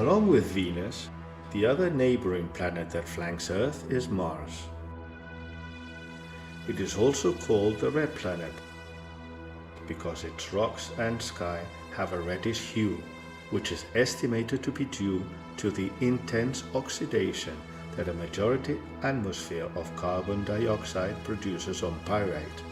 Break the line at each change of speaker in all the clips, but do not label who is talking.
Along with Venus, the other neighboring planet that flanks Earth is Mars. It is also called the Red Planet because its rocks and sky have a reddish hue, which is estimated to be due to the intense oxidation that a majority atmosphere of carbon dioxide produces on pyrite,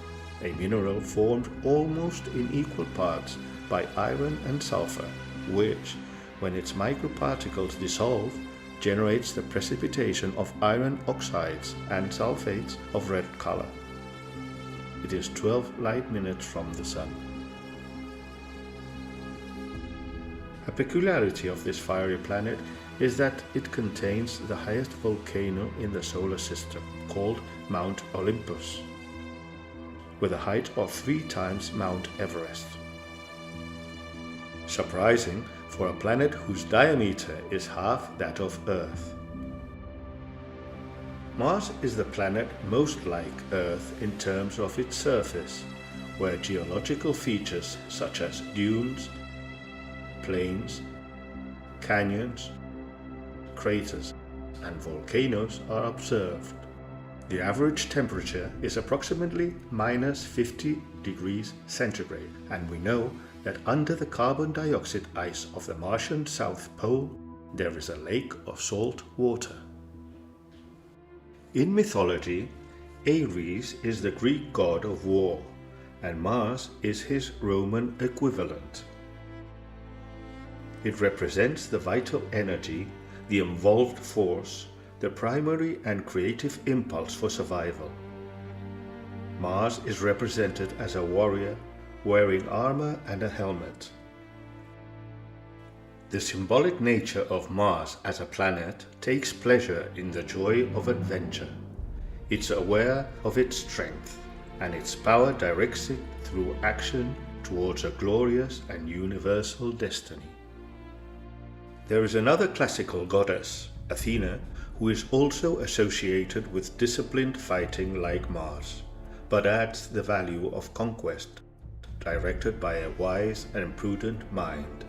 a mineral formed almost in equal parts by iron and sulfur, which, when its microparticles dissolve, generates the precipitation of iron oxides and sulfates of red color. It is 12 light minutes from the Sun. A peculiarity of this fiery planet is that it contains the highest volcano in the solar system, called Mount Olympus, with a height of 3 times Mount Everest. Surprising for a planet whose diameter is half that of Earth. Mars is the planet most like Earth in terms of its surface, where geological features such as dunes, plains, canyons, craters, and volcanoes are observed. The average temperature is approximately -50 degrees centigrade, and we know that under the carbon dioxide ice of the Martian South Pole there is a lake of salt water. In mythology, Ares is the Greek god of war, and Mars is his Roman equivalent. It represents the vital energy, the involved force, the primary and creative impulse for survival. Mars is represented as a warrior wearing armor and a helmet. The symbolic nature of Mars as a planet takes pleasure in the joy of adventure. It's aware of its strength, and its power directs it through action towards a glorious and universal destiny. There is another classical goddess, Athena, who is also associated with disciplined fighting like Mars, but adds the value of conquest, directed by a wise and prudent mind.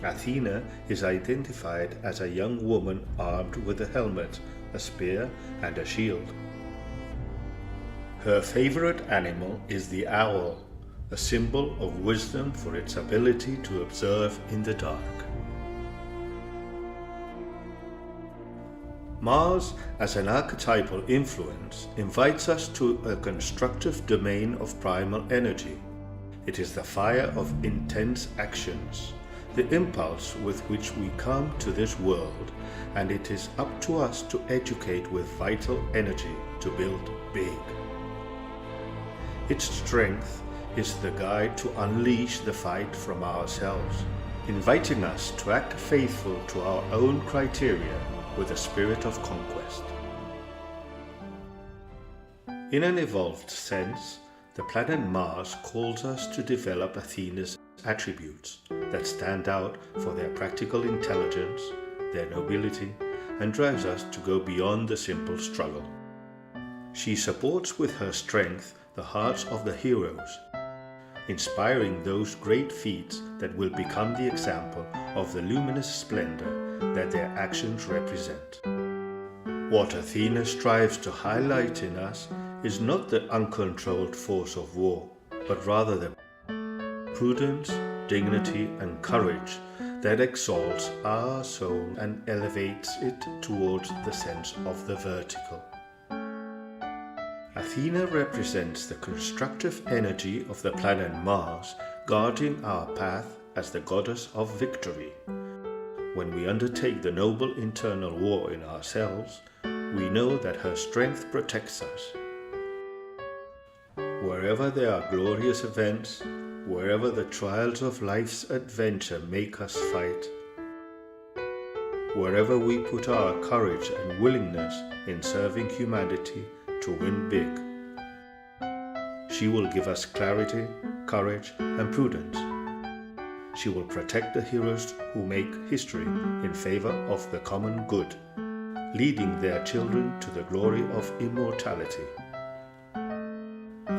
Athena is identified as a young woman armed with a helmet, a spear, and a shield. Her favorite animal is the owl, a symbol of wisdom for its ability to observe in the dark. Mars, as an archetypal influence, invites us to a constructive domain of primal energy. It is the fire of intense actions, the impulse with which we come to this world, and it is up to us to educate with vital energy to build big. Its strength is the guide to unleash the fight from ourselves, inviting us to act faithful to our own criteria with a spirit of conquest. In an evolved sense, the planet Mars calls us to develop Athena's attributes that stand out for their practical intelligence, their nobility, and drives us to go beyond the simple struggle. She supports with her strength the hearts of the heroes, inspiring those great feats that will become the example of the luminous splendor that their actions represent. What Athena strives to highlight in us is not the uncontrolled force of war, but rather the prudence, dignity, and courage that exalts our soul and elevates it towards the sense of the vertical. Athena represents the constructive energy of the planet Mars, guarding our path as the goddess of victory. When we undertake the noble internal war in ourselves, we know that her strength protects us. Wherever there are glorious events, wherever the trials of life's adventure make us fight, wherever we put our courage and willingness in serving humanity to win big, she will give us clarity, courage, and prudence. She will protect the heroes who make history in favor of the common good, leading their children to the glory of immortality.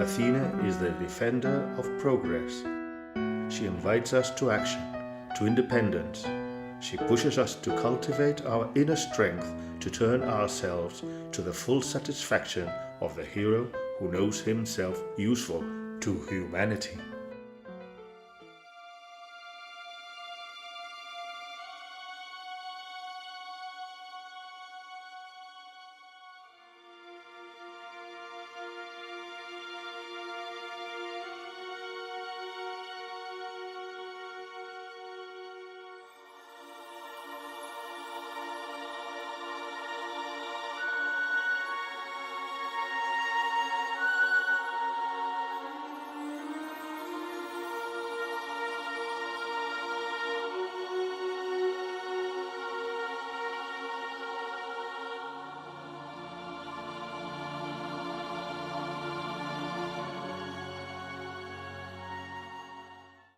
Athena is the defender of progress. She invites us to action, to independence. She pushes us to cultivate our inner strength to turn ourselves to the full satisfaction of the hero who knows himself useful to humanity.